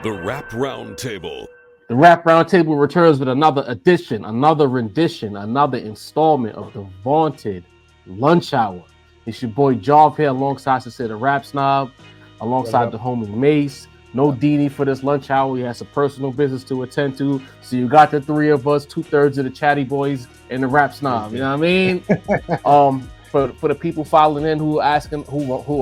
The Rap Roundtable. The Rap Roundtable returns with another edition, another rendition, another installment of the vaunted Lunch Hour. It's your boy Jarv here alongside the Rap Snob, alongside the homie Mace. No Dini for this lunch hour. He has some personal business to attend to. So you got the three of us, 2/3 of the chatty boys and the Rap Snob. You know what I mean? For the people following in who are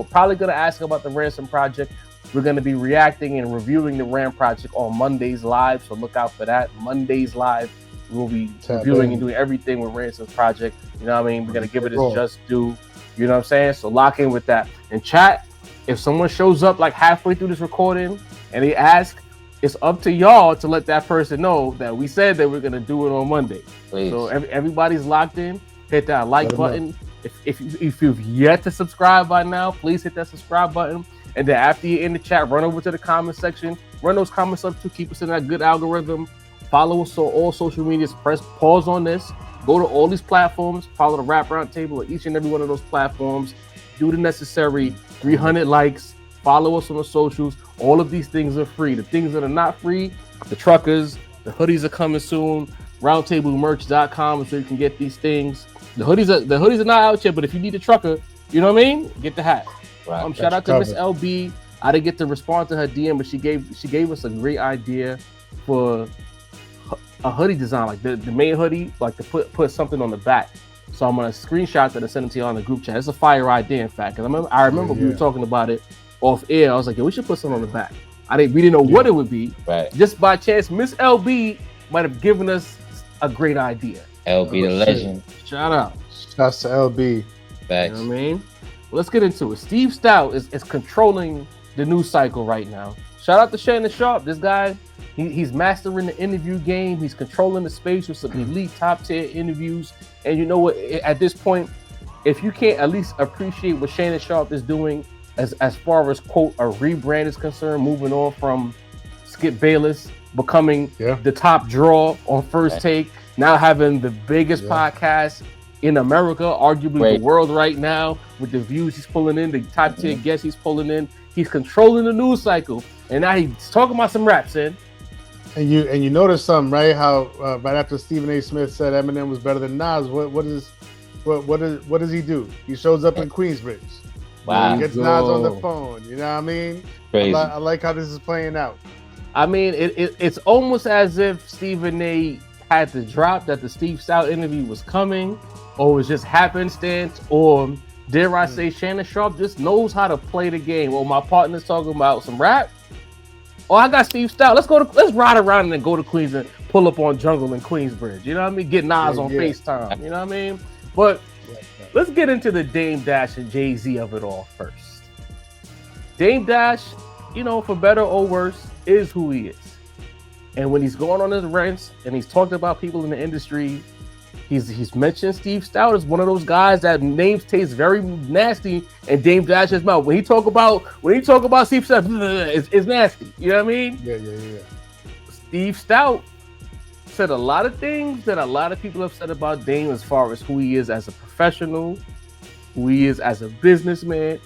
probably gonna ask about the Ransom Project, we're gonna be reacting and reviewing the Ram Project on Mondays live. So look out for that. Mondays live. We'll be reviewing and doing everything with Ransom Project. You know what I mean? We're gonna give it its just due. You know what I'm saying? So lock in with that. And chat, if someone shows up like halfway through this recording and they ask, it's up to y'all to let that person know that we said that we're gonna do it on Monday. Please. So everybody's locked in. Hit that like button. If you've yet to subscribe by now, please hit that subscribe button. And then after you're in the chat, run over to the comment section. Run those comments up to keep us in that good algorithm. Follow us on all social medias. Press pause on this. Go to all these platforms. Follow the Rap Roundtable at each and every one of those platforms. Do the necessary 300 likes. Follow us on the socials. All of these things are free. The things that are not free, the truckers, the hoodies are coming soon. Roundtablemerch.com so you can get these things. The hoodies are not out yet, but if you need a trucker, you know what I mean? Get the hat. Right, shout out to Miss LB. I didn't get to respond to her DM, but she gave us a great idea for a hoodie design, like the main hoodie, like to put something on the back. So I'm gonna screenshot that and send it to you on the group chat. It's a fire idea, in fact. Because I remember we were talking about it off air. I was like, we should put something on the back. We didn't know what it would be. Right. Just by chance, Miss LB might have given us a great idea. LB the legend. Shout out. Shouts to LB. Thanks. You know what I mean? Well, let's get into it. Steve Stoute is controlling the news cycle right now. Shout out to Shannon Sharp. This guy, he's mastering the interview game. He's controlling the space with some elite top tier interviews. And you know what? At this point, if you can't at least appreciate what Shannon Sharp is doing as far as, quote, a rebrand is concerned, moving on from Skip Bayless, becoming the top draw on First Take, now having the biggest podcast in America, arguably the world right now, with the views he's pulling in, the top tier guests he's pulling in. He's controlling the news cycle, and now he's talking about some raps in. And you notice something, right? How right after Stephen A. Smith said Eminem was better than Nas, what does he do? He shows up in Queensbridge. Wow. He gets Nas on the phone. You know what I mean? Crazy. I like how this is playing out. I mean, it's almost as if Stephen A. had to drop that the Steve Stoute interview was coming, or it was just happenstance, or dare I say Shannon Sharp just knows how to play the game. Well, my partner's talking about some rap. Oh, I got Steve Stoute. Let's ride around and then go to Queens and pull up on Jungle and Queensbridge. You know what I mean? Get Nas on FaceTime. You know what I mean? But let's get into the Dame Dash and Jay-Z of it all first. Dame Dash, you know, for better or worse, is who he is. And when he's going on his rants and he's talked about people in the industry, he's mentioned Steve Stoute as one of those guys that names taste very nasty and Dame Dash's mouth. When he talk about Steve Stoute, it's nasty. You know what I mean? Yeah. Steve Stoute said a lot of things that a lot of people have said about Dame as far as who he is as a professional, who he is as a businessman,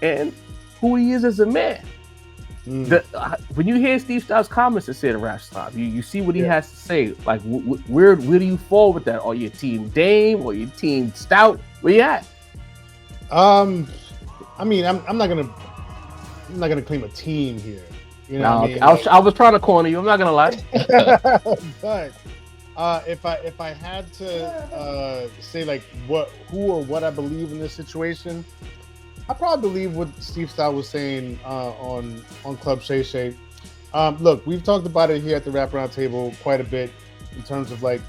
and who he is as a man. When you hear Steve Stoute's comments to say the Rap Stop, you see what he has to say. Like, where do you fall with that? Are you team Dame or you team Stoute? Where you at? I mean, I'm not gonna claim a team here. You know, what I mean? I was trying to corner you. I'm not gonna lie. But if I had to say like who or what I believe in this situation, I probably believe what Steve Stoute was saying on Club Shay Shay. Look, we've talked about it here at the Rap Roundtable quite a bit in terms of like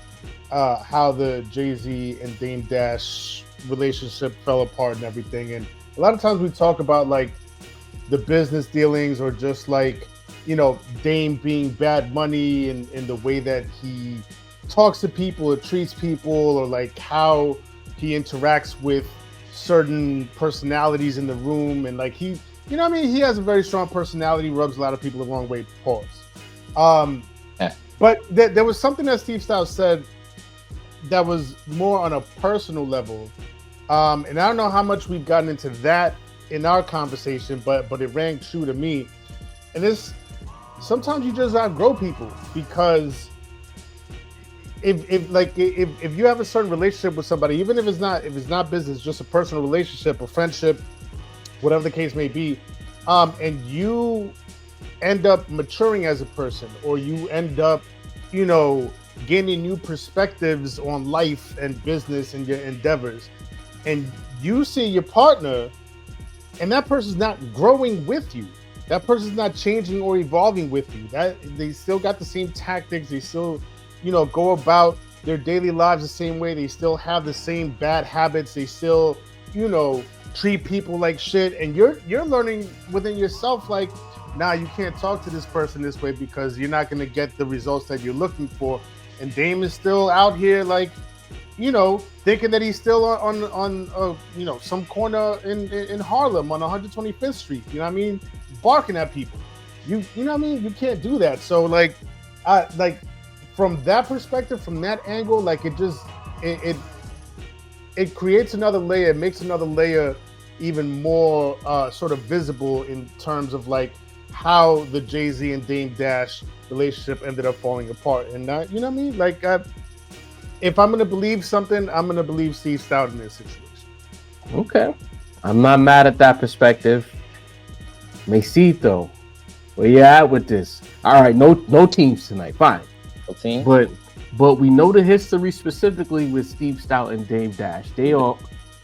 how the Jay-Z and Dame Dash relationship fell apart and everything. And a lot of times we talk about like the business dealings or just like, you know, Dame being bad money and the way that he talks to people or treats people or like how he interacts with certain personalities in the room, and like he, you know what I mean, he has a very strong personality, rubs a lot of people the wrong way. Pause. But there was something that Steve Stoute said that was more on a personal level, and I don't know how much we've gotten into that in our conversation, but it rang true to me. And this sometimes you just outgrow people because if you have a certain relationship with somebody, even if it's not business, just a personal relationship, a friendship, whatever the case may be, and you end up maturing as a person, or you end up, you know, gaining new perspectives on life and business and your endeavors, and you see your partner, and that person's not growing with you. That person's not changing or evolving with you. That they still got the same tactics. They still, you know, go about their daily lives the same way. They still have the same bad habits. They still, you know, treat people like shit. And you're learning within yourself, like, nah, you can't talk to this person this way because you're not gonna get the results that you're looking for. And Dame is still out here, like, you know, thinking that he's still on you know, some corner in Harlem on 125th Street. You know what I mean? Barking at people. You know what I mean? You can't do that. So like from that perspective, from that angle, like it creates another layer, it makes another layer even more sort of visible in terms of like how the Jay-Z and Dame Dash relationship ended up falling apart. And you know what I mean? Like if I'm gonna believe something, I'm gonna believe Steve Stoute in this situation. Okay, I'm not mad at that perspective. Mesito, where you at with this? All right, no teams tonight. Fine, No team. but we know the history specifically with Steve Stoute and Dame Dash. They are,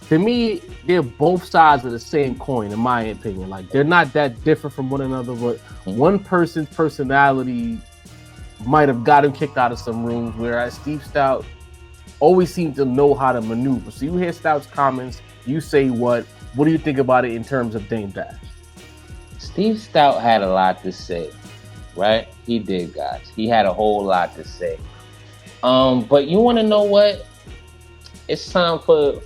to me, they're both sides of the same coin, in my opinion. Like they're not that different from one another, but one person's personality might have got him kicked out of some rooms, whereas Steve Stoute always seemed to know how to maneuver. So you hear Stoute's comments, you say what do you think about it in terms of Dame Dash? Steve Stoute had a lot to say, right? He did, guys. He had a whole lot to say. But you want to know what? It's time for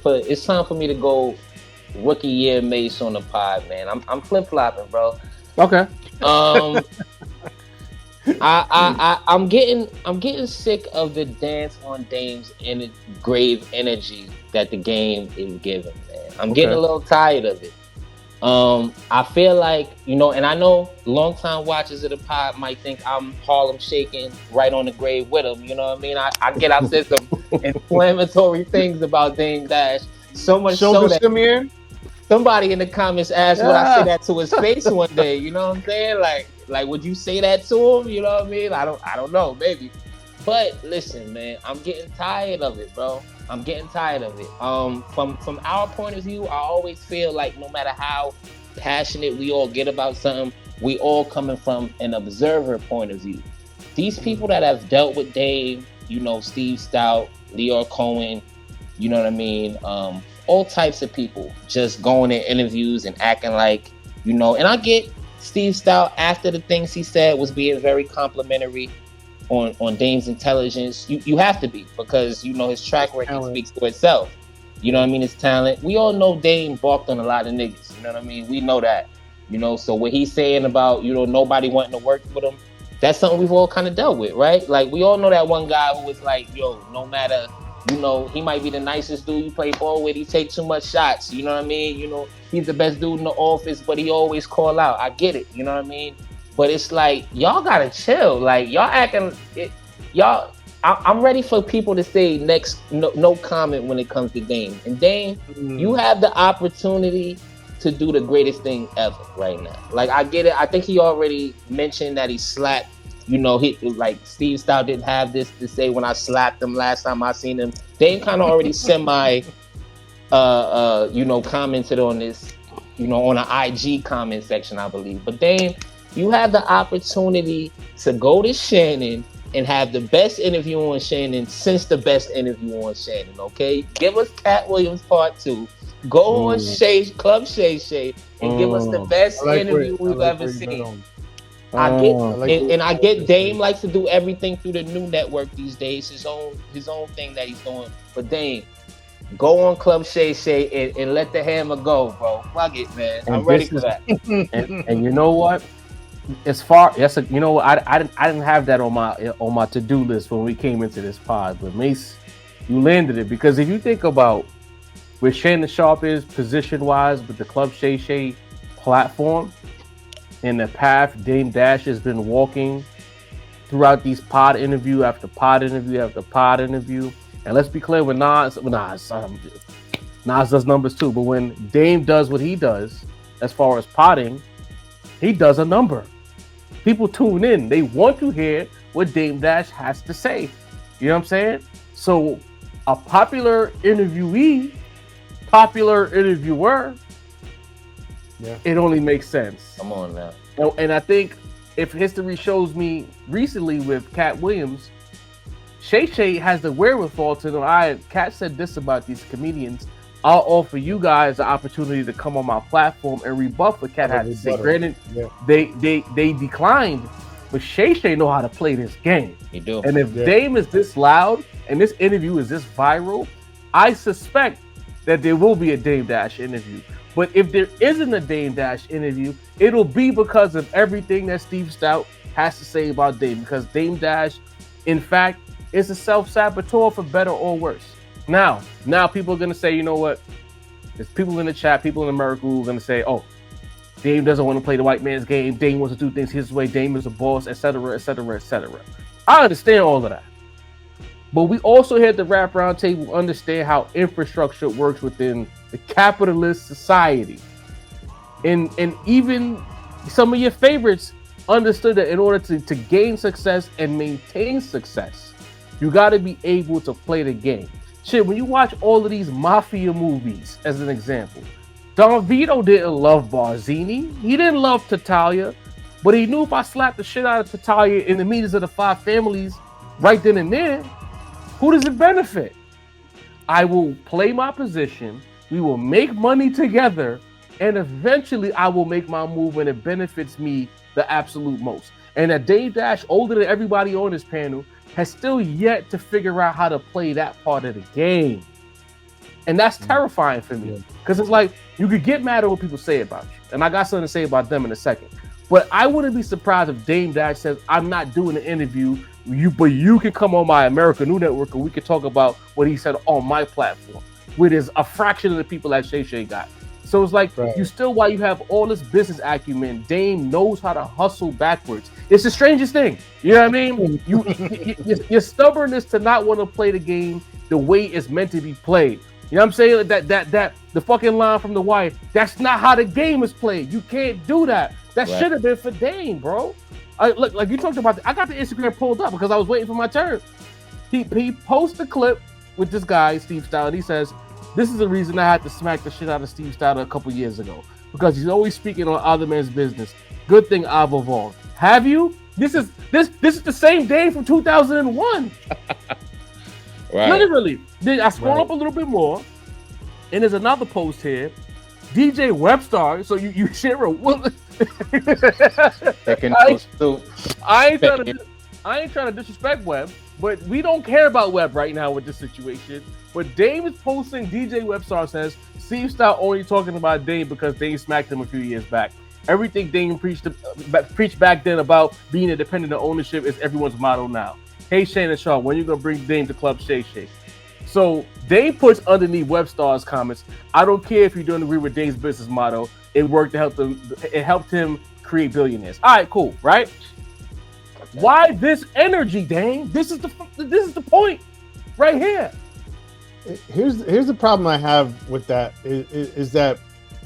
me to go rookie year Mace on the pod, man. I'm flip flopping, bro. Okay. I'm getting sick of the dance on Dame's grave energy that the game is giving, man. I'm getting a little tired of it. I feel like, you know, and I know longtime watchers of the pod might think I'm Harlem shaking right on the grave with him. You know what I mean? I said some inflammatory things about Dame Dash. So much so that somebody in the comments asked would I say that to his face one day. You know what I'm saying? Like would you say that to him? You know what I mean? I don't know, maybe. But listen, man, I'm getting tired of it, bro. I'm getting tired of it. From our point of view, I always feel like no matter how passionate we all get about something, we all coming from an observer point of view. These people that have dealt with Dave, you know, Steve Stoute, Lyor Cohen, you know what I mean? All types of people just going in interviews and acting like, you know, and I get Steve Stoute after the things he said was being very complimentary on Dame's intelligence. You have to be, because you know his track record speaks for itself. You know what I mean? His talent. We all know Dame balked on a lot of niggas. You know what I mean? We know that. You know, so what he's saying about, you know, nobody wanting to work with him, that's something we've all kind of dealt with, right? Like we all know that one guy who was like, yo, no matter, you know, he might be the nicest dude you play ball with, he take too much shots. You know what I mean? You know, he's the best dude in the office, but he always call out. I get it. You know what I mean? But it's like, y'all gotta chill. Like y'all acting, y'all. I'm ready for people to say no comment when it comes to Dame. And Dame, you have the opportunity to do the greatest thing ever right now. Like I get it. I think he already mentioned that he slapped. You know, he like Steve Stoute didn't have this to say when I slapped him last time I seen him. Dame kind of already semi, you know, commented on this, you know, on an IG comment section, I believe. But Dame, you have the opportunity to go to Shannon and have the best interview on Shannon since the best interview on Shannon, okay? Give us Cat Williams Part 2. Go on Club Shay Shay and give us the best interview we've ever seen. I get Dame likes to do everything through the new network these days, his own thing that he's doing. But Dame, go on Club Shay Shay and let the hammer go, bro. Fuck it, man. I'm ready for that. And you know what? As far you know, I didn't have that on my to-do list when we came into this pod, but Mace, you landed it, because if you think about where Shannon Sharpe is position-wise with the Club Shay Shay platform, in the path Dame Dash has been walking throughout these pod interview after pod interview after pod interview. And let's be clear, Nas does numbers too, but when Dame does what he does, as far as potting, he does a number. People tune in. They want to hear what Dame Dash has to say. You know what I'm saying? So a popular interviewee, popular interviewer, it only makes sense. Come on now. And I think if history shows me recently with Cat Williams, Shay Shay has the wherewithal to know, Cat said this about these comedians. I'll offer you guys the opportunity to come on my platform and rebuff what Cat had to say. Granted, they declined, but Shay Shay know how to play this game. He do. And if Dame is this loud and this interview is this viral, I suspect that there will be a Dame Dash interview. But if there isn't a Dame Dash interview, it'll be because of everything that Steve Stoute has to say about Dame. Because Dame Dash, in fact, is a self-saboteur for better or worse. Now people are going to say, you know what? There's people in the chat, people in America who are going to say, oh, Dame doesn't want to play the white man's game. Dame wants to do things his way. Dame is a boss, etc., etc., etc. I understand all of that. But we also here at the Rap Roundtable understand how infrastructure works within the capitalist society. And even some of your favorites understood that in order to gain success and maintain success, you got to be able to play the game. Shit, when you watch all of these mafia movies, as an example, Don Vito didn't love Barzini. He didn't love Tattaglia, but he knew if I slapped the shit out of Tattaglia in the meetings of the five families right then and there, who does it benefit? I will play my position, we will make money together, and eventually I will make my move when it benefits me the absolute most. And that Dame Dash, older than everybody on this panel, has still yet to figure out how to play that part of the game. And that's terrifying for me. Because it's like, you could get mad at what people say about you. And I got something to say about them in a second. But I wouldn't be surprised if Dame Dash says, I'm not doing an interview, but you can come on my America New Network and we can talk about what he said on my platform, which is a fraction of the people that Shay Shay got. So it's like, you still, while you have all this business acumen, Dame knows how to hustle backwards. It's the strangest thing. You know what I mean? Your stubbornness to not want to play the game the way it's meant to be played. You know what I'm saying? That the fucking line from The Wire, that's not how the game is played. You can't do that. That should have been for Dame, bro. Look, like you talked about, I got the Instagram pulled up because I was waiting for my turn. He posts a clip with this guy, Steve Stoute, and he says, this is the reason I had to smack the shit out of Steve Stoute a couple years ago, because he's always speaking on other men's business. Good thing I've evolved. Have you? This is the same Dame from 2001. Literally. Then I scroll up a little bit more, and there's another post here. DJ Webstar. So you share a woman. I ain't trying to disrespect Web, but we don't care about Web right now with this situation. But Dame is posting, DJ Webstar says, Steve Stoute only talking about Dame because Dame smacked him a few years back. Everything Dame preached back then about being independent of ownership is everyone's motto now. Hey, Shane and Shaw, when you going to bring Dame to Club Shay Shay? So Dame puts underneath Webstar's comments, I don't care if you don't agree with Dame's business motto. It worked to help them. It helped him create billionaires. All right, cool, right? Why this energy, Dame? This is the point right here. Here's the problem I have with that is that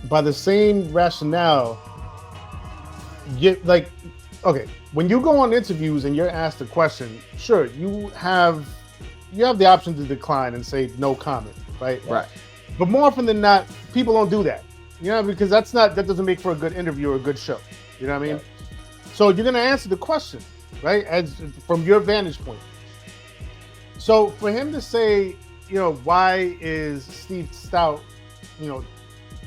by the same rationale, when you go on interviews and you're asked a question, sure, you have the option to decline and say no comment, right? Right. But more often than not, people don't do that, because that doesn't make for a good interview or a good show. You know what I mean? Yeah. So you're gonna answer the question, right, as from your vantage point. So for him to say, why is Steve Stoute,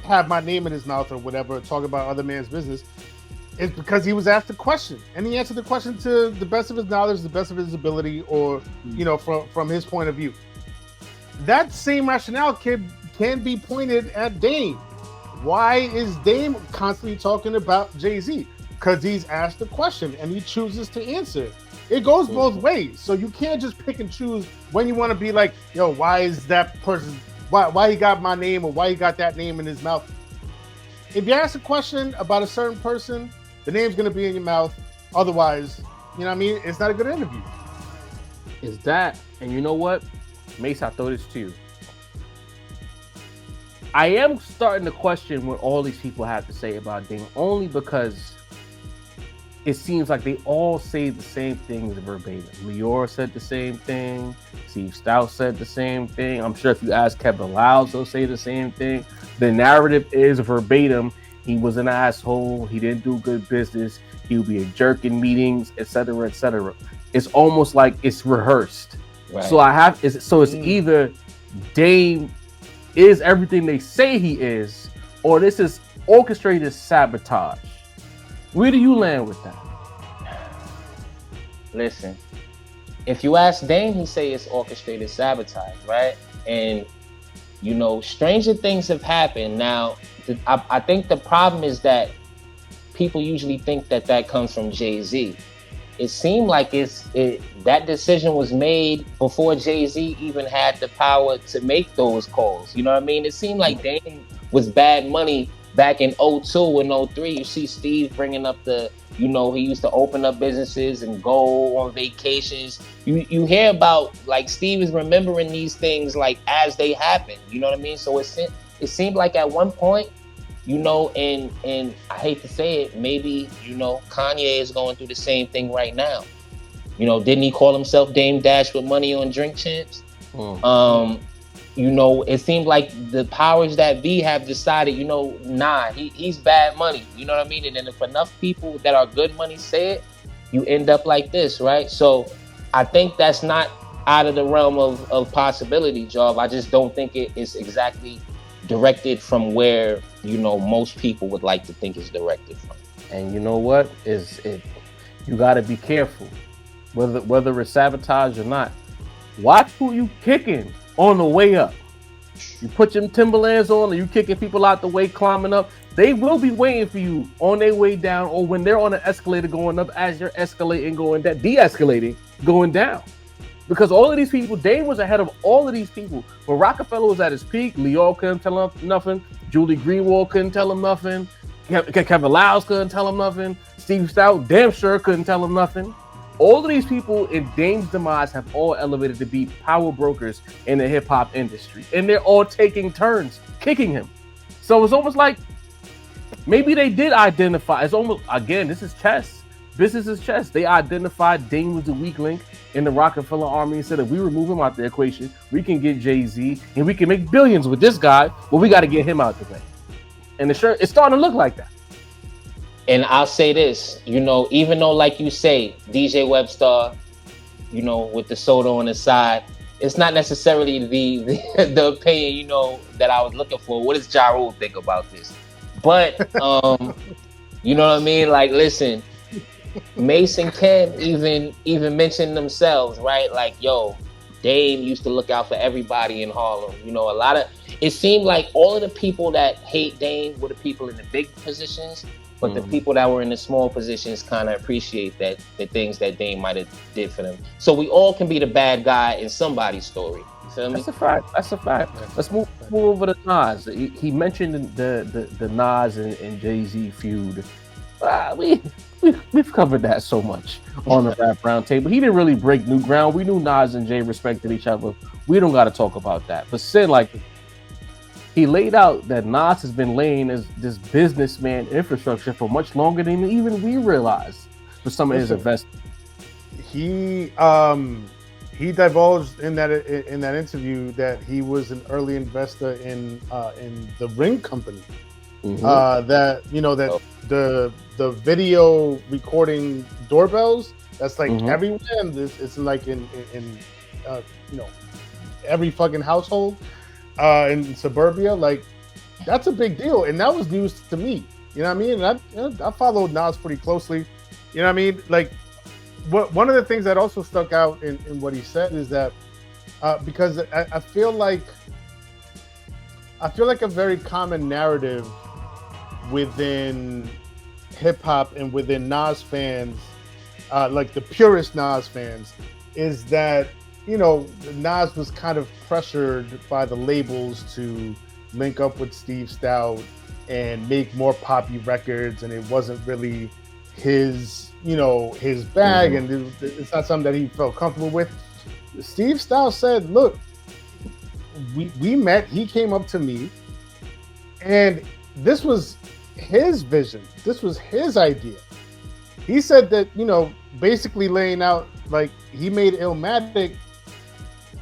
have my name in his mouth or whatever, talk about other man's business, is because he was asked a question and he answered the question to the best of his knowledge, the best of his ability, or from his point of view. That same rationale can be pointed at Dame. Why is Dame constantly talking about Jay-Z? Because he's asked a question and he chooses to answer. It goes both ways. So you can't just pick and choose when you want to be like, why is that person, why he got my name or why he got that name in his mouth? If you ask a question about a certain person The name's gonna be in your mouth. Otherwise, you know what I mean? It's not a good interview. Is that, and you know what, Mace, I throw this to you. I am starting to question what all these people have to say about Dame, only because it seems like they all say the same things verbatim. Lior said the same thing. Steve Stoute said the same thing. I'm sure if you ask Kevin Lyles, they'll say the same thing. The narrative is verbatim. He was an asshole. He didn't do good business. He would be a jerk in meetings, etc., etc. It's almost like it's rehearsed. Right. So it's either Dame is everything they say he is, or this is orchestrated sabotage. Where do you land with that? Listen, if you ask Dame, he say it's orchestrated sabotage, right? And you know, stranger things have happened. Now, I think the problem is that people usually think that comes from Jay-Z. It seemed like that decision was made before Jay-Z even had the power to make those calls. You know what I mean? It seemed like Dame was bad money back in 02 and 03. You see Steve bringing up he used to open up businesses and go on vacations. You hear about, like, Steve is remembering these things like as they happen. You know what I mean? So it seemed like at one point, you know, and I hate to say it, maybe, you know, Kanye is going through the same thing right now. You know, didn't he call himself Dame Dash with money on Drink Champs? You know, it seemed like the powers that be have decided, you know, nah, he's bad money. You know what I mean? And then if enough people that are good money say it, you end up like this, right? So I think that's not out of the realm of possibility, Job. I just don't think it is exactly directed from where, you know, most people would like to think it's directed from. And you know what? You got to be careful, whether it's sabotage or not. Watch who you kicking on the way up. You put your Timberlands on, or you kicking people out the way, climbing up. They will be waiting for you on their way down, or when they're on an escalator going up, as you're escalating, going down, de-escalating, going down. Because all of these people, Dame was ahead of all of these people. When Rockefeller was at his peak, Lior couldn't tell him nothing. Julie Greenwald couldn't tell him nothing. Kevin Lyles couldn't tell him nothing. Steve Stoute damn sure couldn't tell him nothing. All of these people in Dame's demise have all elevated to be power brokers in the hip hop industry. And they're all taking turns kicking him. So it's almost like maybe they did identify. It's almost, again, this is chess. Business is chess. They identified Dame was the weak link in the Rockefeller army and said, if we remove him out the equation, we can get Jay-Z and we can make billions with this guy, but we got to get him out the way. And it's starting to look like that. And I'll say this, you know, even though, like you say, DJ Webstar, you know, with the soda on the side, it's not necessarily the opinion, you know, that I was looking for. What does Ja Rule think about this? But, you know what I mean? Like, listen, Mace and Ken even mentioned themselves, right? Like, yo, Dame used to look out for everybody in Harlem. You know, it seemed like all of the people that hate Dame were the people in the big positions, but the people that were in the small positions kind of appreciate the things that Dame might have did for them. So we all can be the bad guy in somebody's story. You feel me? That's a fact. Let's move over to Nas. He mentioned the Nas and Jay-Z feud. We've covered that so much on the Rap Roundtable. He didn't really break new ground. We knew Nas and Jay respected each other. We don't got to talk about that. But Sin, like, he laid out that Nas has been laying as this businessman infrastructure for much longer than even we realized for some of his investments. He divulged in that interview that he was an early investor in the Ring Company. That, you know, that the video recording doorbells, that's like everywhere. It's like in you know, every fucking household in suburbia. Like, that's a big deal, and that was news to me. You know what I mean? And I followed Nas pretty closely. You know what I mean? Like, one of the things that also stuck out in what he said is that because I feel like a very common narrative within hip hop and within Nas fans, like the purest Nas fans, is that, you know, Nas was kind of pressured by the labels to link up with Steve Stoute and make more poppy records, and it wasn't really his his bag, and it's not something that he felt comfortable with. Steve Stoute said, "Look, we met. He came up to me, and this was his vision. This was his idea. He said that basically laying out like he made Illmatic,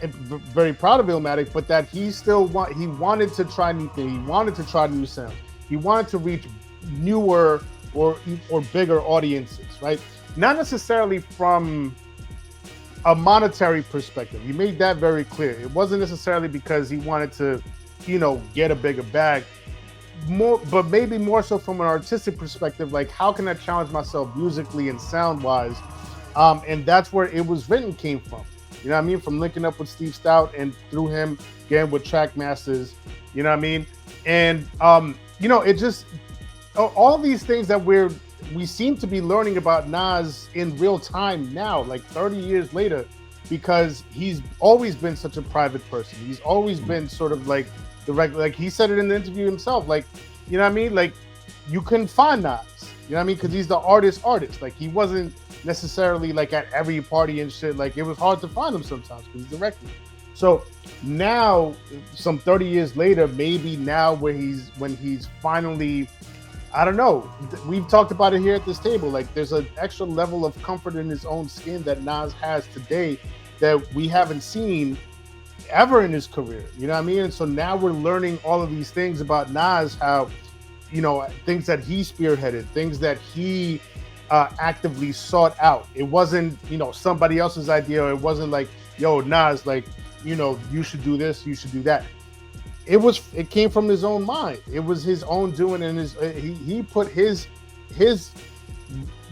and very proud of Illmatic, but that he still wanted to try new things. He wanted to try new sounds. He wanted to reach newer or bigger audiences, right? Not necessarily from a monetary perspective. He made that very clear. It wasn't necessarily because he wanted to, get a bigger bag. More, but maybe more so from an artistic perspective, like how can I challenge myself musically and sound wise, and that's where It Was Written came from. You know what I mean? From linking up with Steve Stoute and through him getting with Trackmasters. You know what I mean? And it just all these things that we seem to be learning about Nas in real time now, like 30 years later, because he's always been such a private person. He's always been sort of like like he said it in the interview himself, like, you know what I mean? Like, you couldn't find Nas, you know what I mean? Because he's the artist. Like, he wasn't necessarily like at every party and shit. Like, it was hard to find him sometimes because he's directing. So now, some 30 years later, maybe now when he's finally, I don't know, we've talked about it here at this table, like there's an extra level of comfort in his own skin that Nas has today that we haven't seen ever in his career, you know what I mean? And so now we're learning all of these things about Nas, how, things that he spearheaded, things that he actively sought out. It wasn't, somebody else's idea. It wasn't like, yo, Nas, like, you should do this, you should do that. It came from his own mind. It was his own doing, and he put his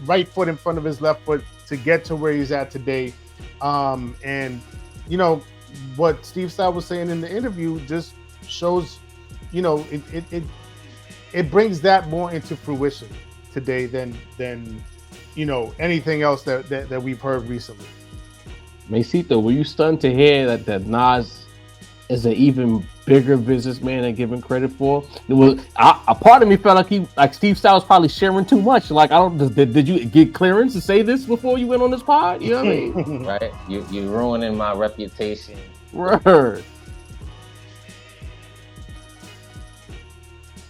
right foot in front of his left foot to get to where he's at today. And what Steve Stoute was saying in the interview just shows, it brings that more into fruition today than anything else that we've heard recently. Mesito, were you stunned to hear that Nas is an even bigger businessman than given credit for? A part of me felt like Steve Stoute was probably sharing too much. Like, did you get clearance to say this before you went on this pod? You know what I mean? Right? You're ruining my reputation. Word.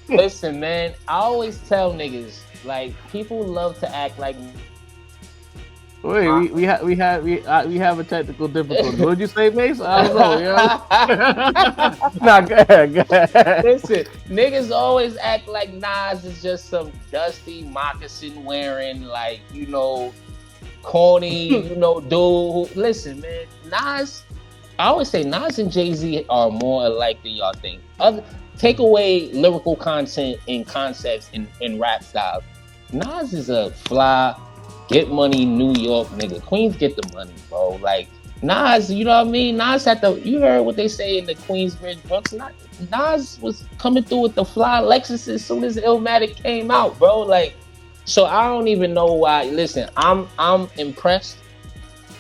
Listen, man, I always tell niggas, like, people love to act like. Wait, we have a technical difficulty. What did you say, Mace? I don't know. Nah, go ahead. Listen, niggas always act like Nas is just some dusty moccasin wearing, like, corny, dude. Listen, man, Nas. I always say Nas and Jay-Z are more alike than y'all think. Take away lyrical content and concepts in rap style. Nas is a fly, get money New York nigga. Queens get the money, bro. Like, Nas, you know what I mean? Nas you heard what they say in the Queensbridge Bronx. Nas was coming through with the fly Lexus as soon as Illmatic came out, bro. Like, so I don't even know why. Listen, I'm impressed,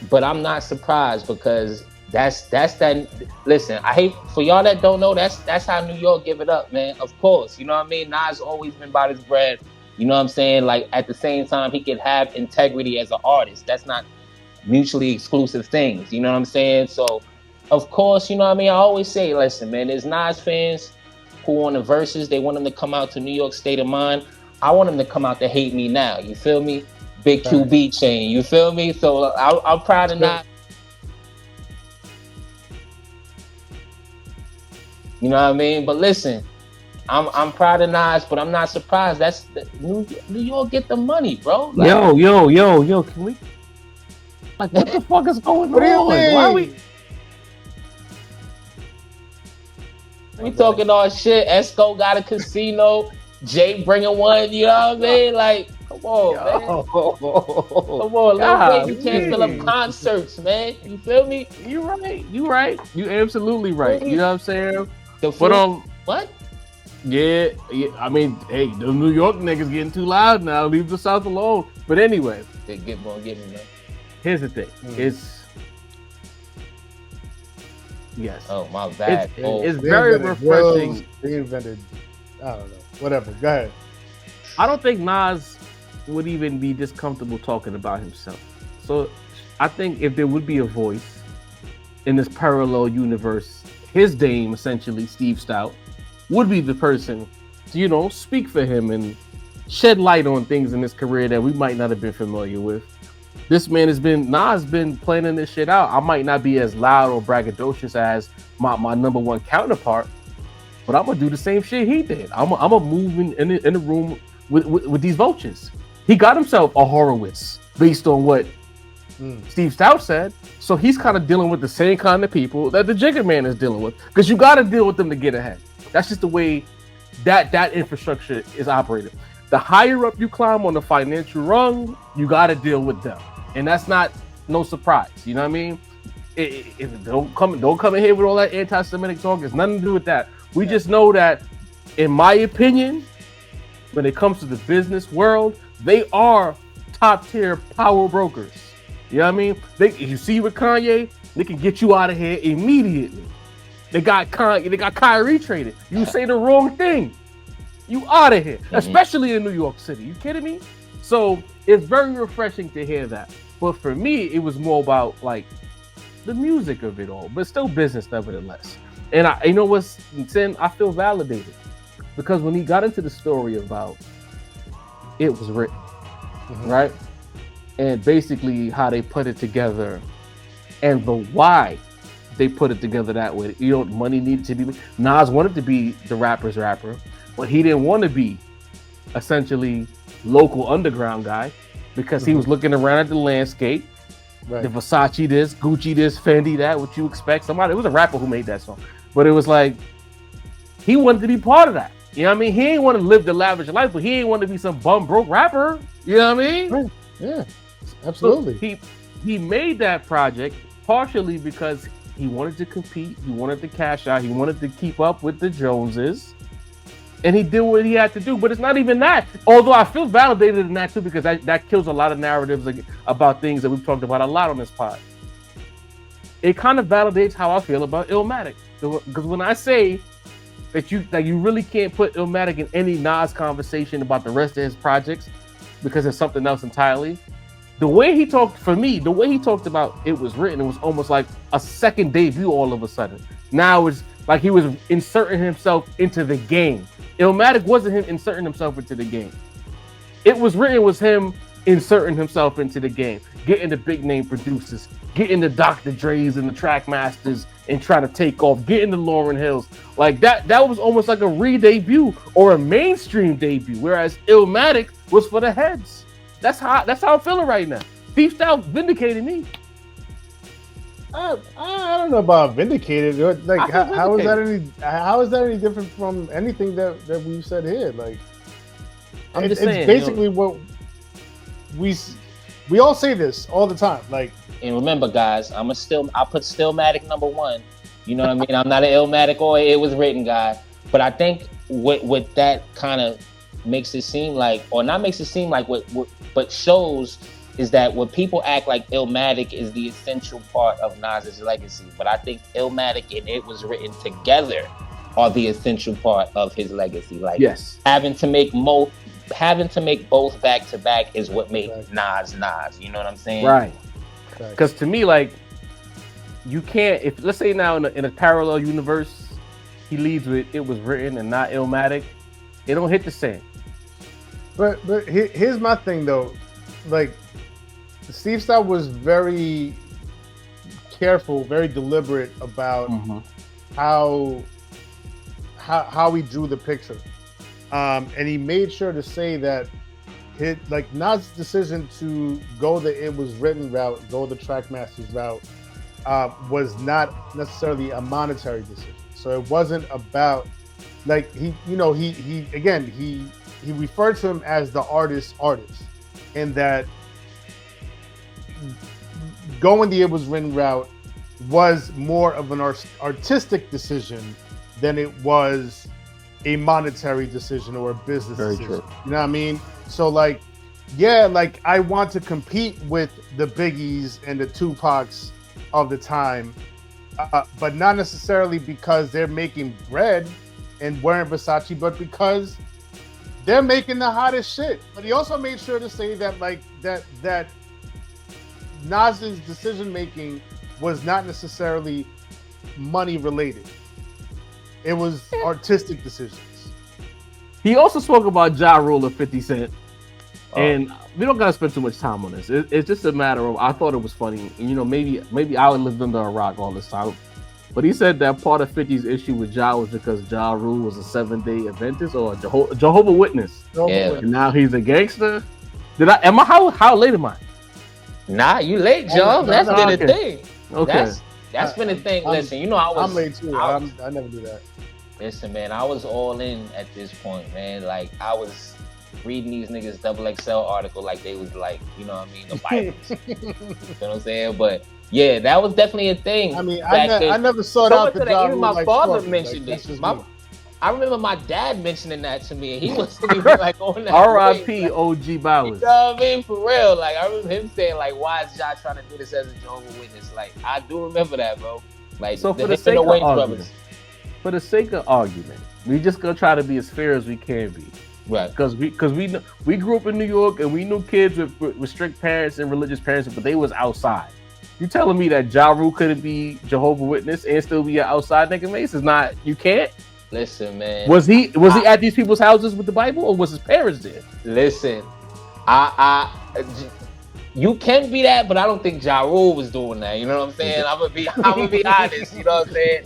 but I'm not surprised because that's that. Listen, I hate for y'all that don't know. That's how New York give it up, man. Of course, you know what I mean. Nas always been about his bread. You know what I'm saying? Like, at the same time, he could have integrity as an artist. That's not mutually exclusive things. You know what I'm saying? So, of course, you know what I mean. I always say, listen, man. There's Nas fans who on the verses they want him to come out to New York State of Mind. I want him to come out to Hate Me Now. You feel me? Big QB chain. You feel me? So I'm proud of Nas. You know what I mean? But listen, I'm proud of Nas, but I'm not surprised. That's New York get the money, bro. Like, yo, can we? Like, what the fuck is going on? Why are we? We talking all shit. Esco got a casino. Jay bringing one. You know what I mean? Like, come on, man. Come on, Lil Baby can't fill up concerts, man. You feel me? You right. You absolutely right. You know what I'm saying? What? Yeah. I mean, hey, the New York niggas getting too loud now. Leave the South alone. But anyway, they get me, man. Here's the thing. Yes. Oh, my bad. It's very refreshing. They invented, I don't know. Whatever. Go ahead. I don't think Nas would even be this comfortable talking about himself. So I think if there would be a voice in this parallel universe, his Dame, essentially, Steve Stoute, would be the person to, speak for him and shed light on things in his career that we might not have been familiar with. This man Nas been planning this shit out. I might not be as loud or braggadocious as my number one counterpart, but I'm gonna do the same shit he did. I'm gonna move in the room with these vultures. He got himself a Horowitz based on what Steve Stoute said. So he's kind of dealing with the same kind of people that the Jigga Man is dealing with, because you got to deal with them to get ahead. That's just the way that infrastructure is operated. The higher up you climb on the financial rung, you got to deal with them, and that's not no surprise. You know what I mean? Don't come in here with all that anti-Semitic talk. It's nothing to do with that. We just know that, in my opinion, when it comes to the business world, they are top tier power brokers. You know what I mean? You see with Kanye, they can get you out of here immediately. They got Kyrie traded. You say the wrong thing, you out of here. Especially in New York City. You kidding me? So it's very refreshing to hear that. But for me, it was more about like the music of it all, but still business nevertheless. And I feel validated, because when he got into the story about it was written, right? And basically how they put it together and the why they put it together that way. Money needed to be. Nas wanted to be the rapper's rapper, but he didn't want to be essentially local underground guy, because he was looking around at the landscape. Right. The Versace this, Gucci this, Fendi that, what you expect. It was a rapper who made that song. But it was like, he wanted to be part of that. You know what I mean? He ain't want to live the lavish life, but he ain't want to be some bum broke rapper. You know what I mean? Right. Yeah. Absolutely. So he made that project partially because he wanted to compete, he wanted to cash out, he wanted to keep up with the Joneses, and he did what he had to do. But it's not even that. Although I feel validated in that too, because that kills a lot of narratives about things that we've talked about a lot on this pod. It kind of validates how I feel about Illmatic, because when I say that you really can't put Illmatic in any Nas conversation about the rest of his projects, because it's something else entirely. The way he talked about it was written, it was almost like a second debut all of a sudden. Now it's like he was inserting himself into the game. Illmatic wasn't him inserting himself into the game. It was written was him inserting himself into the game, getting the big name producers, getting the Dr. Dre's and the Track Masters and trying to take off, getting the Lauryn Hills. Like that was almost like a re-debut or a mainstream debut, whereas Illmatic was for the heads. That's how I'm feeling right now. Steve Stoute vindicated me. I don't know about vindicated. Like how is that any different from anything that we've said here? Like it's basically what we all say this all the time. Like, and remember, guys, I'll put Stillmatic number one. You know what I mean? I'm not an Illmatic or It Was Written guy, but I think what that kind of makes it seem like, or not makes it seem like, but shows is that when people act like Illmatic is the essential part of Nas's legacy, but I think Illmatic and It Was Written together are the essential part of his legacy. Like, yes, having to make both back to back is what made Nas. You know what I'm saying? Right. Because to me, like, you can't, if let's say now in a parallel universe, he leads with It Was Written and not Illmatic, it don't hit the same. But here's my thing though, like, Steve Stoute was very careful, very deliberate about how he drew the picture, and he made sure to say that Nas' decision to go the It Was Written route, go the Track Masters route, was not necessarily a monetary decision. So it wasn't about, like, he referred to him as the artist, and that going the It Was Written route was more of an artistic decision than it was a monetary decision or a business decision. True. You know what I mean? So, like, yeah, like, I want to compete with the Biggies and the Tupacs of the time, but not necessarily because they're making bread and wearing Versace, but because they're making the hottest shit. But he also made sure to say that like that Nas's decision making was not necessarily money related. It was artistic decisions. He also spoke about Ja Rule of 50 Cent. And we don't gotta spend too much time on this. It's just a matter of I thought it was funny. And, you know, maybe I would live under a rock all this time. But he said that part of 50's issue with Ja was because Ja Rule was a 7-day Adventist or a Jehovah Witness. And now he's a gangster. How late am I? Nah, you late, Joe. That's been a thing. Okay. That's been a thing. Listen, you know I'm late too. I never do that. Listen, man, I was all in at this point, man. Like I was reading these niggas XXL article like they was like, you know what I mean, the Bible. You know what I'm saying? But yeah, that was definitely a thing. I mean, I never sought out the job. Even my father mentioned it. I remember my dad mentioning that to me, and he was even like on that. R.I.P. OG Bowers. You know what I mean? For real. Like I remember him saying, like, why is Ja trying to do this as a Jehovah's Witness? Like, I do remember that, bro. Like, so for the sake of argument, we just gonna try to be as fair as we can be. Right. Because we grew up in New York and we knew kids with strict parents and religious parents, but they was outside. You telling me that Ja Rule couldn't be Jehovah's Witness and still be an outside nigga, Mace? Is not, you can't? Listen, man. Was he at these people's houses with the Bible, or was his parents there? Listen, you can be that, but I don't think Ja Rule was doing that. You know what I'm saying? I'm gonna be honest. You know what I'm saying?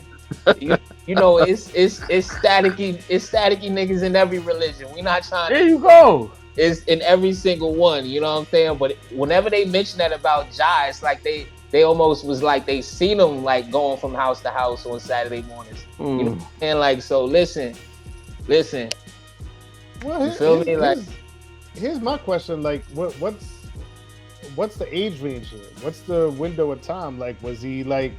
You know, it's staticky niggas in every religion. We not trying. There you go. It's in every single one. You know what I'm saying? But whenever they mention that about Ja, it's like they almost was like they seen him like going from house to house on Saturday mornings. You know, and like so. Listen. Well, you feel me? Like, here's my question. Like, what's the age range here? What's the window of time? Like, was he like?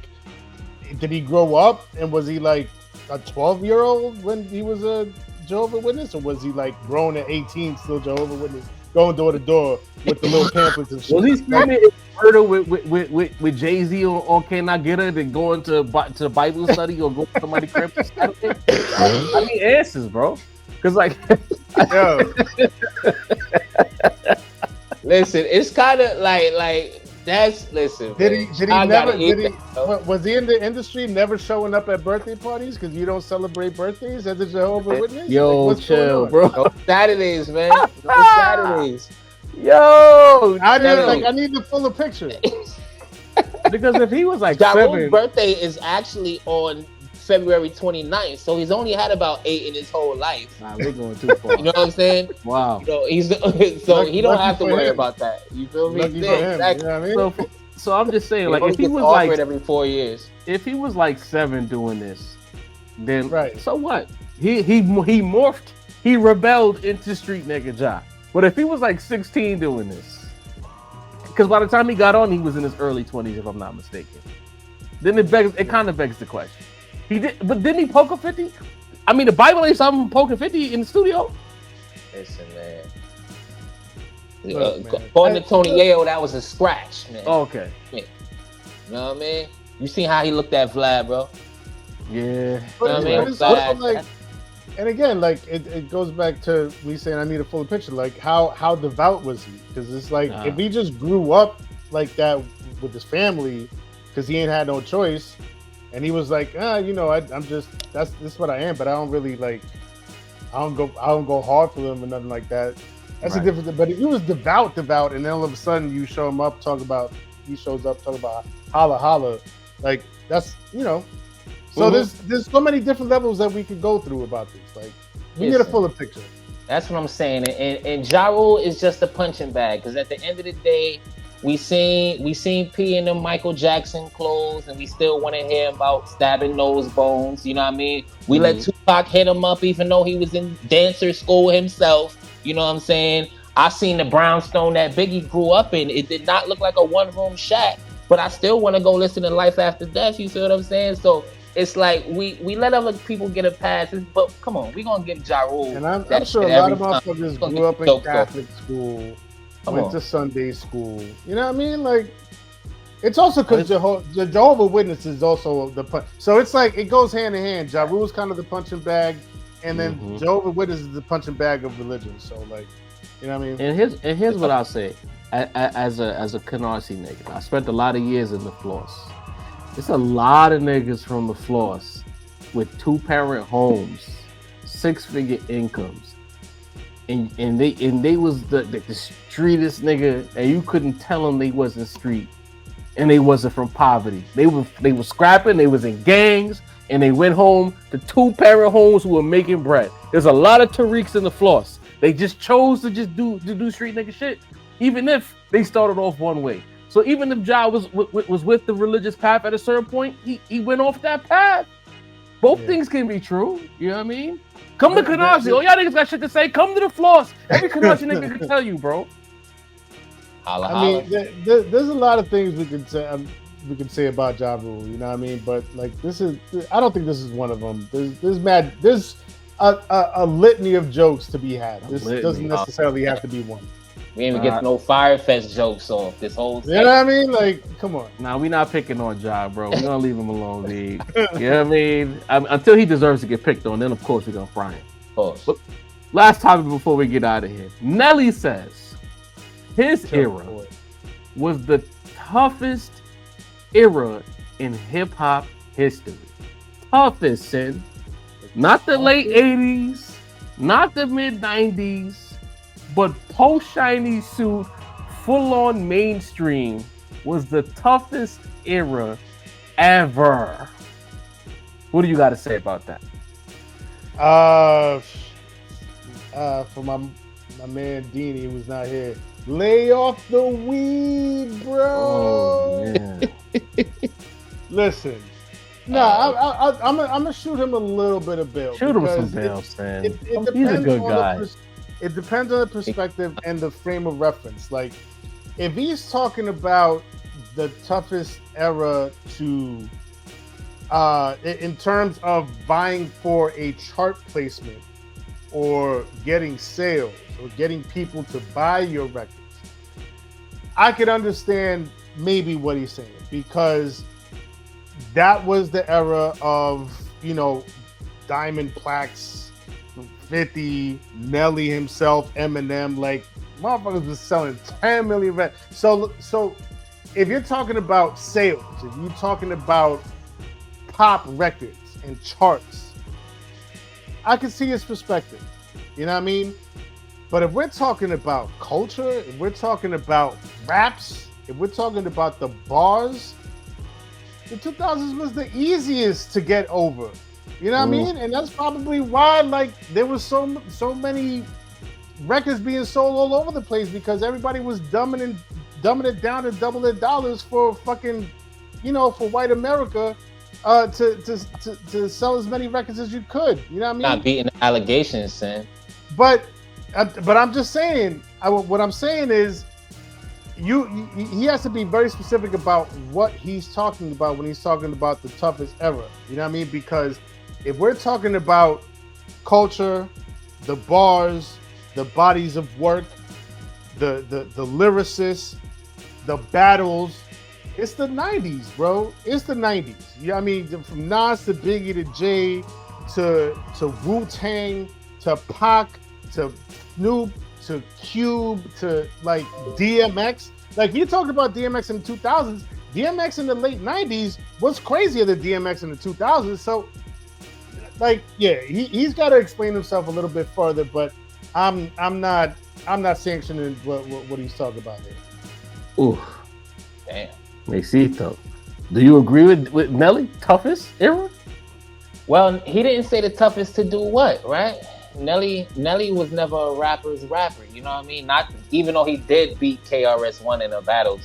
Did he grow up and was he like a 12-year-old when he was a Jehovah's Witness, or was he like grown at 18 still Jehovah's Witness, going door to door with the little pamphlets and shit? Was he screaming murder with Jay-Z on Can I Get Her than going to Bible study or go to somebody's crib? I need answers, bro. Because like, yo, listen, it's kind of like. Listen. Was he in the industry never showing up at birthday parties because you don't celebrate birthdays as a Jehovah's Witness? Yo, like, chill, bro. No Saturdays, man. No Saturdays. Yo, I need the fuller picture. Because if he was like Ja 7, Rule's birthday is actually on February 29th, so he's only had about 8 in his whole life. Nah, we're going too far. You know what I'm saying? Wow. You know, he don't have to worry about that. You feel me? Exactly. You know what I mean? So I'm just saying, like, if he was like every 4 years, if he was like 7 doing this, then right. So what? He morphed, he rebelled into street nigga Ja. But if he was like 16 doing this, because by the time he got on, he was in his early 20s, if I'm not mistaken. Then it kind of begs the question. But didn't he poke a 50? I mean, the Bible ain't something poking 50 in the studio. Listen, man. According to Tony Yale, that was a scratch, man. Oh, okay. You know what I mean? You seen how he looked at Vlad, bro? Yeah. You know what I mean? It's also like, and again, like it goes back to me saying I need a fuller picture. Like how devout was he? Because it's like if he just grew up like that with his family, because he ain't had no choice. And he was like, you know, I'm just this is what I am, but I don't really like I don't go hard for them or nothing like that. That's a different thing. But if he was devout, and then all of a sudden you show him up he shows up talking about holla holla, like that's, you know. So there's so many different levels that we could go through about this. Like we need a fuller picture. That's what I'm saying. And Ja Rule is just a punching bag, because at the end of the day, we seen P in them Michael Jackson clothes, and we still want to hear about stabbing nose bones. You know what I mean? We let Tupac hit him up, even though he was in dancer school himself. You know what I'm saying? I seen the brownstone that Biggie grew up in. It did not look like a one-room shack, but I still want to go listen to Life After Death. You feel what I'm saying? So it's like we let other people get a pass, but come on, we gonna give Ja Rule. And I'm sure a lot of motherfuckers grew up in Catholic school. Went to Sunday school. You know what I mean? Like, it's also because the Jehovah's Witness is also the punch. So it's like, it goes hand in hand. Ja Rule's kind of the punching bag. and then Jehovah's Witness is the punching bag of religion. So like, you know what I mean? And here's what I'll say. As a Canarsie nigga, I spent a lot of years in the floss. It's a lot of niggas from the floss with 2-parent homes, 6-figure incomes, and they was the streetest nigga, and you couldn't tell them they wasn't street, and they wasn't from poverty. They were scrapping, they was in gangs, and they went home to 2-parent homes who were making bread. There's a lot of Tariqs in the floss. They just chose to do street nigga shit, even if they started off one way. So even if Ja was with the religious path at a certain point, he went off that path. Both things can be true. You know what I mean? Come to Canarsie. All y'all niggas got shit to say. Come to the floss. Every Canarsie nigga can tell you, bro. Holla. I mean, there's a lot of things we can say about Ja Rule. You know what I mean? But like, I don't think this is one of them. There's a litany of jokes to be had. This doesn't necessarily have to be one. We ain't even get no Fire Fest jokes off this whole thing. You know what I mean? Like, come on. Nah, we not picking on Ja, bro. We're gonna leave him alone, dude. You know what I mean? Until he deserves to get picked on, then of course we're gonna fry him. Of course. But last topic before we get out of here. Nelly says his era was the toughest era in hip hop history. Toughest, son. Not the late 80s, not the mid 90s. But post shiny suit, full on mainstream was the toughest era ever. What do you got to say about that? For my man Deanie, who's not here, lay off the weed, bro. Oh, man. Listen. I'm gonna shoot him a little bit of bail. Shoot him some bail, man. He's a good guy. It depends on the perspective and the frame of reference. Like, if he's talking about the toughest era to, in terms of vying for a chart placement or getting sales or getting people to buy your records, I could understand maybe what he's saying, because that was the era of, diamond plaques, 50, Nelly himself, Eminem, like motherfuckers was selling 10 million records. So if you're talking about sales, if you're talking about pop records and charts, I can see his perspective. You know what I mean? But if we're talking about culture, if we're talking about raps, if we're talking about the bars, the 2000s was the easiest to get over. You know what I mean? And that's probably why, like, there was so many records being sold all over the place, because everybody was dumbing it down to double their dollars for fucking, for white America, to sell as many records as you could. You know what I mean? Not beating the allegations, son. But I'm just saying. What I'm saying is, he has to be very specific about what he's talking about when he's talking about the toughest era. You know what I mean? Because if we're talking about culture, the bars, the bodies of work, the lyricists, the battles, it's the 90s, bro. It's the 90s. You know what I mean? From Nas to Biggie to Jay to Wu-Tang to Pac to Snoop to Cube to like DMX. Like, if you're talking about DMX in the 2000s, DMX in the late 90s was crazier than DMX in the 2000s. So, like, yeah, he's got to explain himself a little bit further, but I'm not sanctioning what he's talking about here. Ooh, damn. Mesito. Do you agree with Nelly? Toughest era? Well, he didn't say the toughest to do what, right? Nelly was never a rapper's rapper. You know what I mean? Not even though he did beat KRS-One in a battle.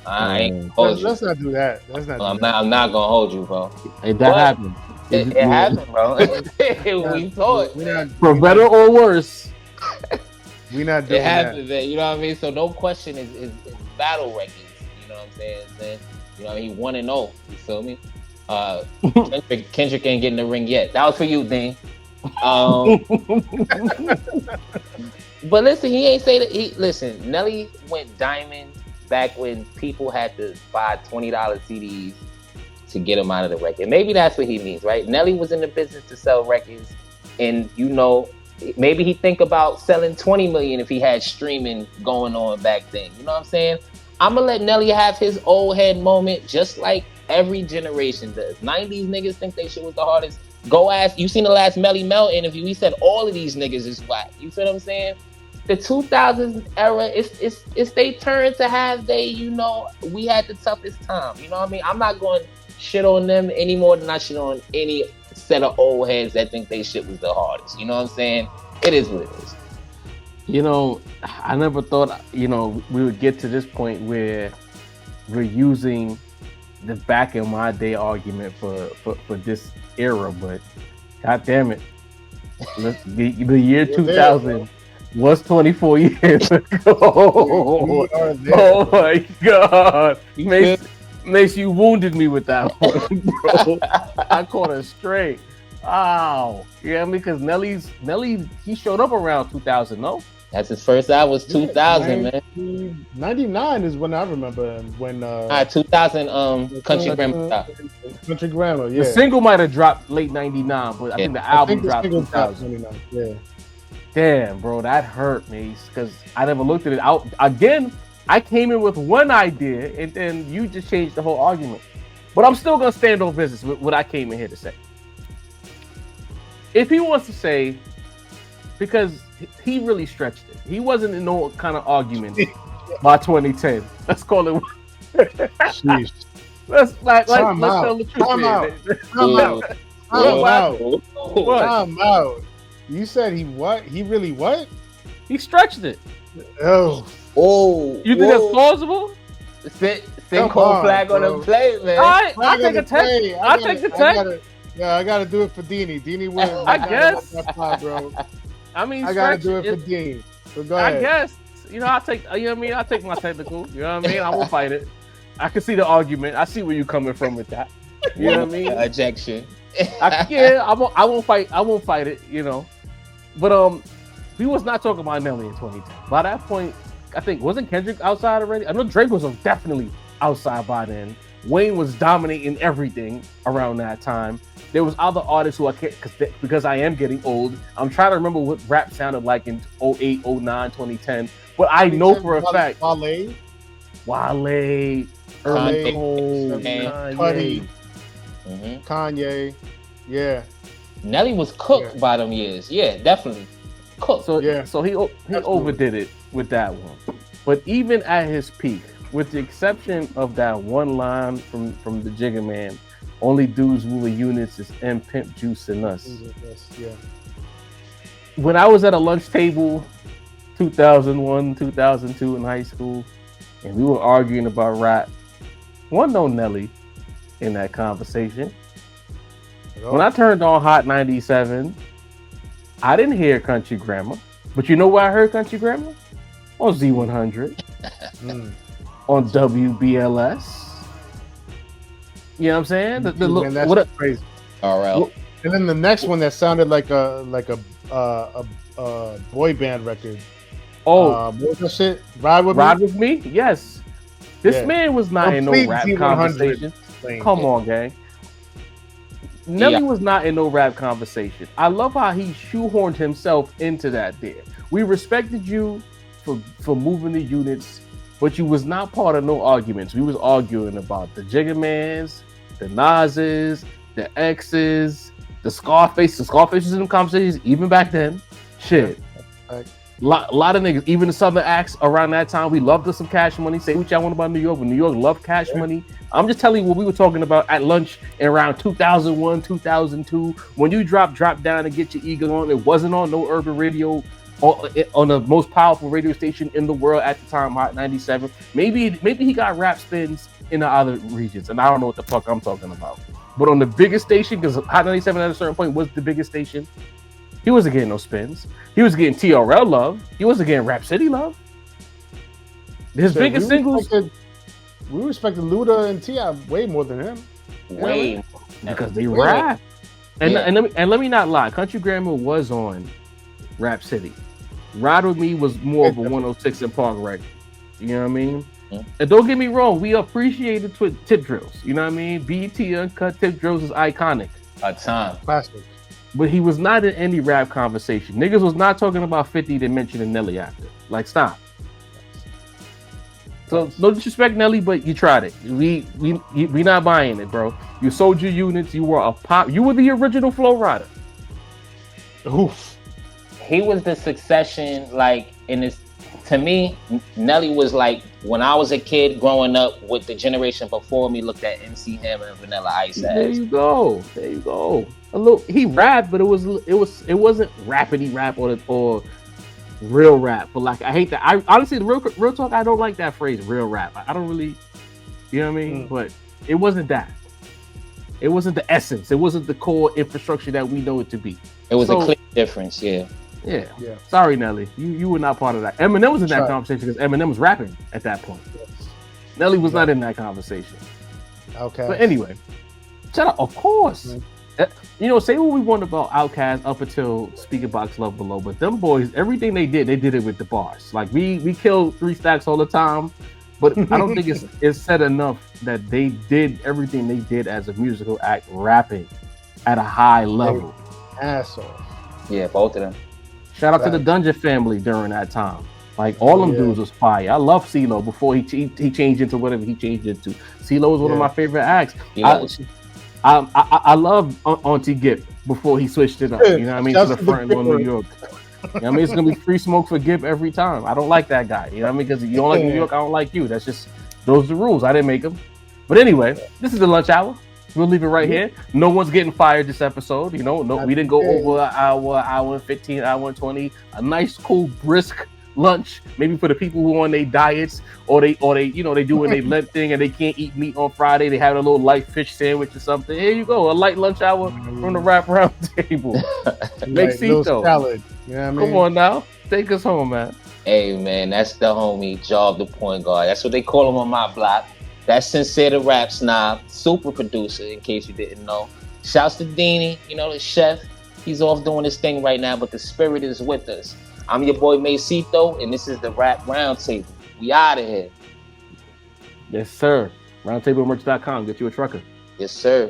I ain't hold you. Let's not do that. I'm not gonna hold you, bro. Hey, that happened. It happened, bro. We saw it. For better or worse. We're not doing it happened, man. You know what I mean? So no question is battle records. You know what I'm saying? You know, he 1-0. You feel me? Kendrick ain't getting the ring yet. That was for you, Dean. But listen, he ain't say that. Listen, Nelly went diamond back when people had to buy $20 CDs to get him out of the record. Maybe that's what he means, right? Nelly was in the business to sell records and you know, maybe he think about selling 20 million if he had streaming going on back then. You know what I'm saying? I'm gonna let Nelly have his old head moment, just like every generation does. 90s niggas think they shit was the hardest. Go ask. You seen the last Melly Mel interview? He said all of these niggas is whack. You feel what I'm saying? The 2000s era, it's they turn to have they, you know, we had the toughest time. You know what I mean? I'm not going to shit on them any more than I shit on any set of old heads that think they shit was the hardest. You know what I'm saying? It is what it is. You know, I never thought, you know, we would get to this point where we're using the back in my day argument for this era, but god damn it. The year 2000 was 24 years ago. Oh my god. Mace, you wounded me with that one, bro. I caught her straight. Wow. You know what I mean? Because Nelly, he showed up around 2000, no? That's his first album, was 2000, man. 99 is when I remember him. When 2000 Country Grammar. Country Grammar, yeah. The single might have dropped late 99, but I think the album dropped 2000. Yeah. Damn, bro, that hurt me because I never looked at it out. Again, I came in with one idea and then you just changed the whole argument. But I'm still gonna stand on business with what I came in here to say. If he wants to say, because he really stretched it. He wasn't in no kind of argument by 2010. Let's call it. let's tell the truth. Time out. You said he what? He really what? He stretched it. Oh. You think that's plausible? Send cold flag on the play, man. I'll take a text. I'll take the text. I gotta do it for Deanie. Deanie wins. I guess. Time, bro. I mean, I gotta do it for Dean. So go ahead. I guess. You know, I'll take. You know what I mean? I'll take my technical. You know what I mean? I won't fight it. I can see the argument. I see where you're coming from with that. You know what I mean? Ejection. I won't fight. I won't fight it. You know, but we was not talking about Nelly in 2010. By that point, I think wasn't Kendrick outside already? I know Drake was definitely outside by then. Wayne was dominating everything around that time. There was other artists who I can't, because I am getting old. I'm trying to remember what rap sounded like in 08, 09, 2010. But I know for a fact. Wale, Early Cole, Kanye. Kanye. Yeah. Nelly was cooked by them years. Yeah, definitely. Cooked. So he overdid it with that one. But even at his peak, with the exception of that one line from the Jigga Man, only dudes moving units is M Pimp Juice and us. Yeah. When I was at a lunch table, 2001, 2002 in high school, and we were arguing about rap, wasn't no Nelly in that conversation. When I turned on Hot 97, I didn't hear Country Grammar. But you know where I heard Country Grammar? On Z100. On WBLS. You know what I'm saying? That's crazy. RL. And then the next one that sounded like a boy band record. What was that shit? Ride with me? Yes. This man was not in no rap conversation. Come on, gang. Nelly was not in no rap conversation. I love how he shoehorned himself into that there. We respected you for moving the units, but you was not part of no arguments. We was arguing about the Jigga Mans, the Nas's, the X's, the Scarface. The Scarface was in them conversations even back then. Shit. Lot of niggas, even the Southern acts around that time, we loved us some Cash Money. Say what y'all want about New York, but New York loved Cash Money. I'm just telling you what we were talking about at lunch in around 2001, 2002. When you drop down and get your ego on, it wasn't on no urban radio on the most powerful radio station in the world at the time, Hot 97. Maybe he got rap spins in the other regions, and I don't know what the fuck I'm talking about. But on the biggest station, because Hot 97 at a certain point was the biggest station, he wasn't getting no spins. He was getting TRL love. He wasn't getting Rap City love. His biggest singles. We respected Luda and T.I. way more than him. Way more. Because they rap. And let me not lie. Country Grammar was on Rap City. Ride With Me was more of a 106 and Park record. You know what I mean? And don't get me wrong, we appreciated tip drills. You know what I mean? BET Uncut tip drills is iconic. A time. Classic. but he was not in any rap conversation. Niggas was not talking about 50 to mention Nelly after. Like, stop. So no disrespect, Nelly, but you tried it. We not buying it, bro. You sold your units. You were a pop. You were the original Flow Rider. Oof. He was the succession, like in this. To me, Nelly was like when I was a kid growing up with the generation before me looked at MC Hammer and Vanilla Ice. There you go. A little. He rapped, but it wasn't rappity rap or real rap. But like, I hate that. I honestly, the real talk, I don't like that phrase, real rap. I don't really, you know what I mean? But it wasn't that. It wasn't the essence. It wasn't the core infrastructure that we know it to be. It was a clear difference, yeah. Yeah. Sorry, Nelly. You were not part of that. Eminem was in that conversation because Eminem was rapping at that point. Yes. Nelly was not in that conversation. Okay. But anyway, shut up. Of course. You know, say what we want about Outkast up until Speaker Box Love Below, but them boys, everything they did it with the bars. Like we kill 3 Stacks all the time, but I don't think it's said enough that they did everything they did as a musical act, rapping at a high level. Asshole. Yeah, both of them. Shout out to the Dungeon family during that time. Like all them dudes was fire. I love CeeLo before he changed into whatever he changed into. CeeLo was one of my favorite acts. I love Auntie Gipp before he switched it up. You know what I mean? To the front in New York. You know what I mean? It's gonna be free smoke for Gipp every time. I don't like that guy. You know what I mean? Because you don't like New York, I don't like you. That's just those are the rules. I didn't make them. But anyway, this is the lunch hour. We'll leave it right here. No one's getting fired this episode. You know, we didn't go over an hour and 15, hour and 20. A nice, cool, brisk lunch. Maybe for the people who are on their diets or they you know, they doing their Lent thing and they can't eat meat on Friday. They have a little light fish sandwich or something. Here you go, a light lunch hour from the Rap Round Table. Mexito. Salad. You know what I mean? Come on now, take us home, man. Hey man, that's the homie Job, the point guard. That's what they call him on my block. That's Sincere the Rap Snob, super producer, in case you didn't know. Shouts to Deanie, you know, the chef. He's off doing his thing right now, but the spirit is with us. I'm your boy Macito, and this is the Rap Roundtable. We out of here. Yes, sir. Roundtablemerch.com. Get you a trucker. Yes, sir.